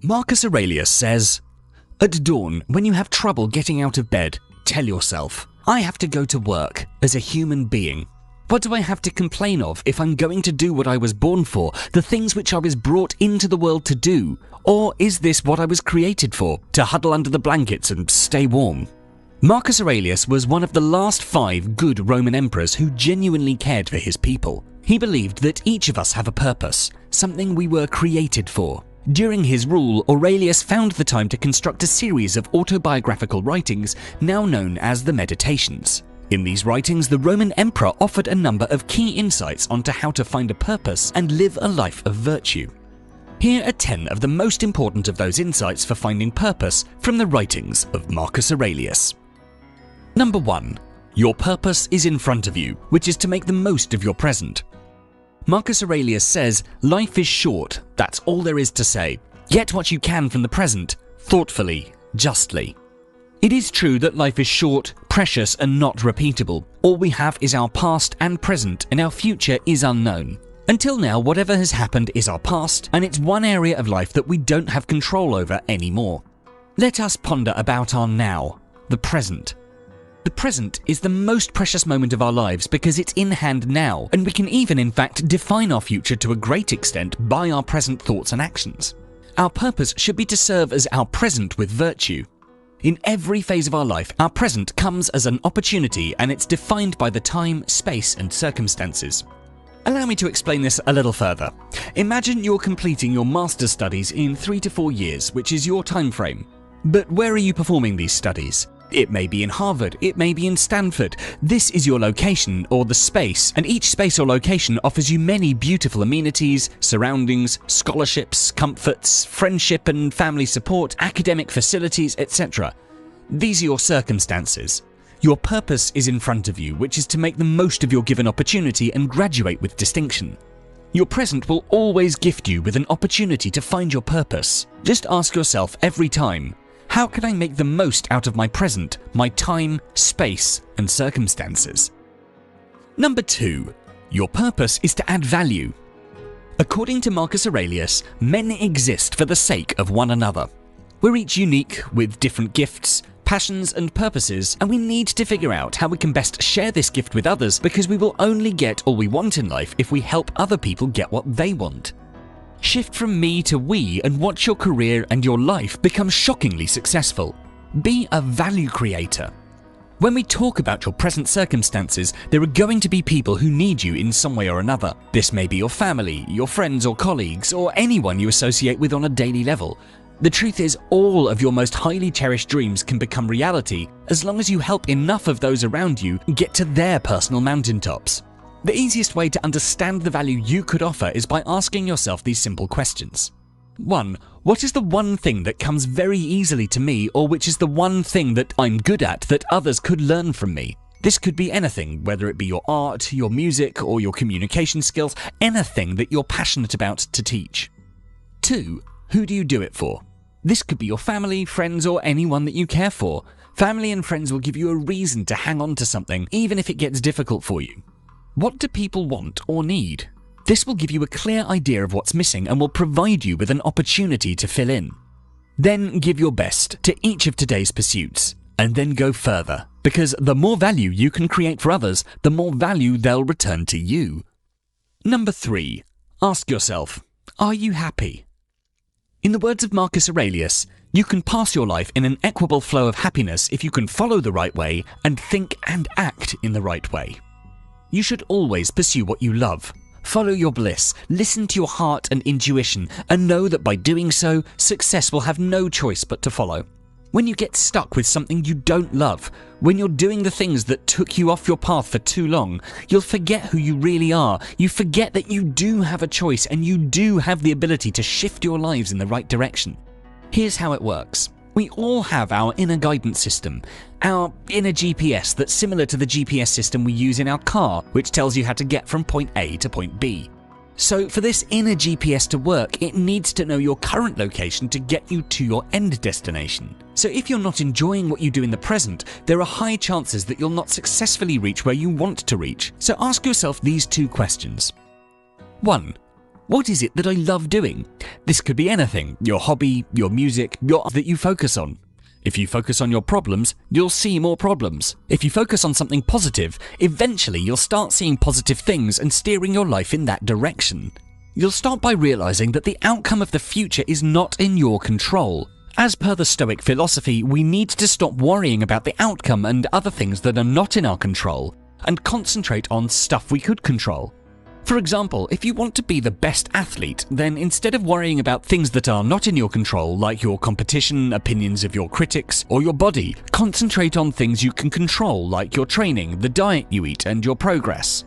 Marcus Aurelius says, "At dawn, when you have trouble getting out of bed, tell yourself, I have to go to work as a human being. What do I have to complain of if I'm going to do what I was born for, the things which I was brought into the world to do? Or is this what I was created for, to huddle under the blankets and stay warm?" Marcus Aurelius was one of the last 5 good Roman emperors who genuinely cared for his people. He believed that each of us have a purpose, something we were created for. During his rule, Aurelius found the time to construct a series of autobiographical writings now known as the Meditations. In these writings, the Roman emperor offered a number of key insights onto how to find a purpose and live a life of virtue. Here are 10 of the most important of those insights for finding purpose from the writings of Marcus Aurelius. Number 1. Your purpose is in front of you, which is to make the most of your present. Marcus Aurelius says, life is short, that's all there is to say. Get what you can from the present, thoughtfully, justly. It is true that life is short, precious, and not repeatable. All we have is our past and present, and our future is unknown. Until now, whatever has happened is our past, and it's one area of life that we don't have control over anymore. Let us ponder about our now, the present. The present is the most precious moment of our lives because it's in hand now, and we can even in fact define our future to a great extent by our present thoughts and actions. Our purpose should be to serve as our present with virtue. In every phase of our life, our present comes as an opportunity and it's defined by the time, space, and circumstances. Allow me to explain this a little further. Imagine you're completing your master's studies in 3 to 4 years, which is your time frame. But where are you performing these studies? It may be in Harvard, it may be in Stanford. This is your location or the space, and each space or location offers you many beautiful amenities, surroundings, scholarships, comforts, friendship and family support, academic facilities, etc. These are your circumstances. Your purpose is in front of you, which is to make the most of your given opportunity and graduate with distinction. Your present will always gift you with an opportunity to find your purpose. Just ask yourself every time, how can I make the most out of my present, my time, space, and circumstances? Number 2. Your purpose is to add value. According to Marcus Aurelius, men exist for the sake of one another. We're each unique, with different gifts, passions, and purposes, and we need to figure out how we can best share this gift with others because we will only get all we want in life if we help other people get what they want. Shift from me to we and watch your career and your life become shockingly successful. Be a value creator. When we talk about your present circumstances, there are going to be people who need you in some way or another. This may be your family, your friends or colleagues, or anyone you associate with on a daily level. The truth is, all of your most highly cherished dreams can become reality as long as you help enough of those around you get to their personal mountaintops. The easiest way to understand the value you could offer is by asking yourself these simple questions. 1. What is the one thing that comes very easily to me, or which is the one thing that I'm good at that others could learn from me? This could be anything, whether it be your art, your music, or your communication skills, anything that you're passionate about to teach. 2. Who do you do it for? This could be your family, friends, or anyone that you care for. Family and friends will give you a reason to hang on to something, even if it gets difficult for you. What do people want or need? This will give you a clear idea of what's missing and will provide you with an opportunity to fill in. Then give your best to each of today's pursuits, and then go further, because the more value you can create for others, the more value they'll return to you. Number 3. Ask yourself, are you happy? In the words of Marcus Aurelius, you can pass your life in an equable flow of happiness if you can follow the right way and think and act in the right way. You should always pursue what you love. Follow your bliss, listen to your heart and intuition, and know that by doing so, success will have no choice but to follow. When you get stuck with something you don't love, when you're doing the things that took you off your path for too long, you'll forget who you really are. You forget that you do have a choice and you do have the ability to shift your lives in the right direction. Here's how it works. We all have our inner guidance system, our inner GPS that's similar to the GPS system we use in our car, which tells you how to get from point A to point B. So for this inner GPS to work, it needs to know your current location to get you to your end destination. So if you're not enjoying what you do in the present, there are high chances that you'll not successfully reach where you want to reach. So ask yourself these 2 questions. 1. What is it that I love doing? This could be anything, your hobby, your music, that you focus on. If you focus on your problems, you'll see more problems. If you focus on something positive, eventually you'll start seeing positive things and steering your life in that direction. You'll start by realizing that the outcome of the future is not in your control. As per the Stoic philosophy, we need to stop worrying about the outcome and other things that are not in our control and concentrate on stuff we could control. For example, if you want to be the best athlete, then instead of worrying about things that are not in your control, like your competition, opinions of your critics, or your body, concentrate on things you can control, like your training, the diet you eat, and your progress.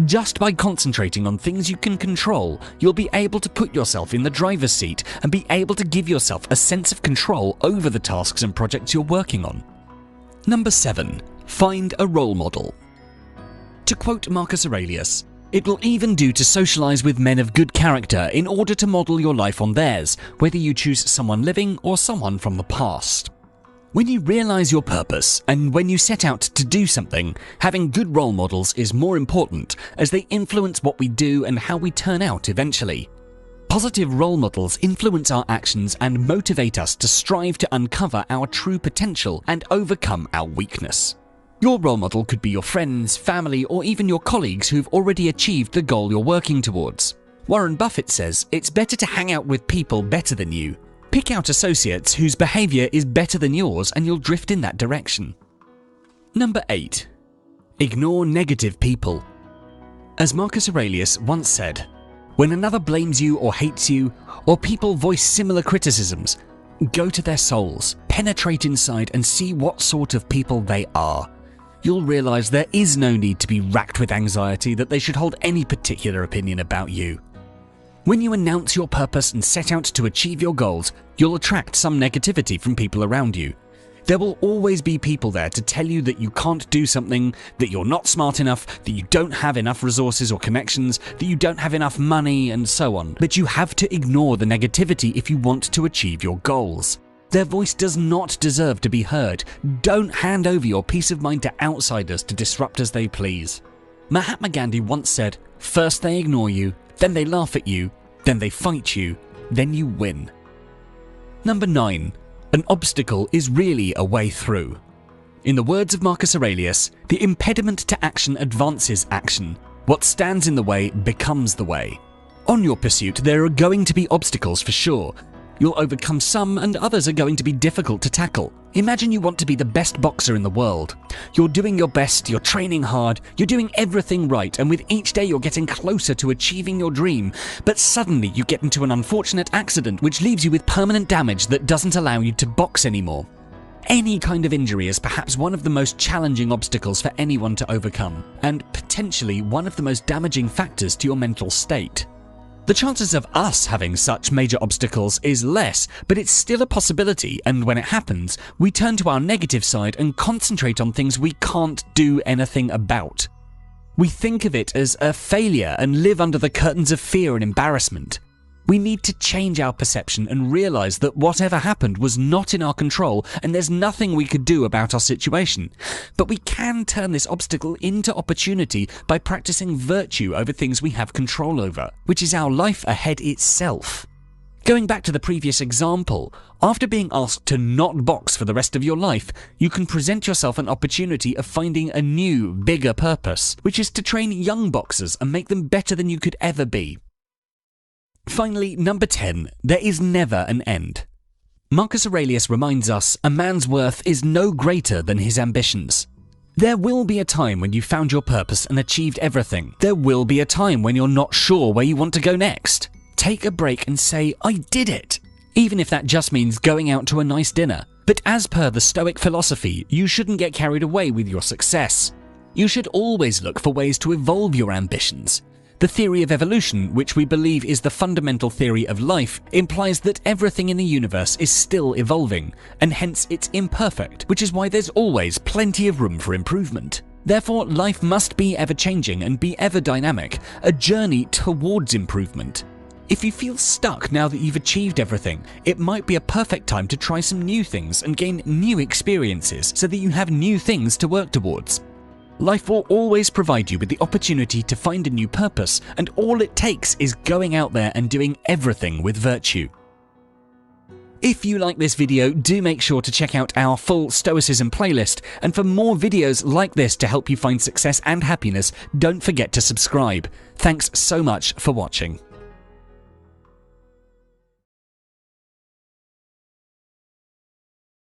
Just by concentrating on things you can control, you'll be able to put yourself in the driver's seat and be able to give yourself a sense of control over the tasks and projects you're working on. Number 7. Find a role model. To quote Marcus Aurelius, "It will even do to socialize with men of good character in order to model your life on theirs, whether you choose someone living or someone from the past." When you realize your purpose and when you set out to do something, having good role models is more important as they influence what we do and how we turn out eventually. Positive role models influence our actions and motivate us to strive to uncover our true potential and overcome our weakness. Your role model could be your friends, family, or even your colleagues who've already achieved the goal you're working towards. Warren Buffett says, "It's better to hang out with people better than you. Pick out associates whose behavior is better than yours and you'll drift in that direction." Number 8. Ignore negative people. As Marcus Aurelius once said, "When another blames you or hates you, or people voice similar criticisms, go to their souls, penetrate inside and see what sort of people they are. You'll realize there is no need to be racked with anxiety that they should hold any particular opinion about you." When you announce your purpose and set out to achieve your goals, you'll attract some negativity from people around you. There will always be people there to tell you that you can't do something, that you're not smart enough, that you don't have enough resources or connections, that you don't have enough money, and so on. But you have to ignore the negativity if you want to achieve your goals. Their voice does not deserve to be heard. Don't hand over your peace of mind to outsiders to disrupt as they please. Mahatma Gandhi once said, "First they ignore you, then they laugh at you, then they fight you, then you win." Number 9. An obstacle is really a way through. In the words of Marcus Aurelius, "The impediment to action advances action. What stands in the way becomes the way." On your pursuit, there are going to be obstacles for sure. You'll overcome some and others are going to be difficult to tackle. Imagine you want to be the best boxer in the world. You're doing your best, you're training hard, you're doing everything right, and with each day you're getting closer to achieving your dream. But suddenly you get into an unfortunate accident which leaves you with permanent damage that doesn't allow you to box anymore. Any kind of injury is perhaps one of the most challenging obstacles for anyone to overcome, and potentially one of the most damaging factors to your mental state. The chances of us having such major obstacles is less, but it's still a possibility, and when it happens, we turn to our negative side and concentrate on things we can't do anything about. We think of it as a failure and live under the curtains of fear and embarrassment. We need to change our perception and realize that whatever happened was not in our control and there's nothing we could do about our situation. But we can turn this obstacle into opportunity by practicing virtue over things we have control over, which is our life ahead itself. Going back to the previous example, after being asked to not box for the rest of your life, you can present yourself an opportunity of finding a new, bigger purpose, which is to train young boxers and make them better than you could ever be. Finally, number 10, there is never an end. Marcus Aurelius reminds us a man's worth is no greater than his ambitions. There will be a time when you found your purpose and achieved everything. There will be a time when you're not sure where you want to go next. Take a break and say, "I did it," even if that just means going out to a nice dinner. But as per the Stoic philosophy, you shouldn't get carried away with your success. You should always look for ways to evolve your ambitions. The theory of evolution, which we believe is the fundamental theory of life, implies that everything in the universe is still evolving, and hence it's imperfect, which is why there's always plenty of room for improvement. Therefore, life must be ever-changing and be ever-dynamic, a journey towards improvement. If you feel stuck now that you've achieved everything, it might be a perfect time to try some new things and gain new experiences so that you have new things to work towards. Life will always provide you with the opportunity to find a new purpose, and all it takes is going out there and doing everything with virtue. If you like this video, do make sure to check out our full Stoicism playlist, and for more videos like this to help you find success and happiness, don't forget to subscribe. Thanks so much for watching.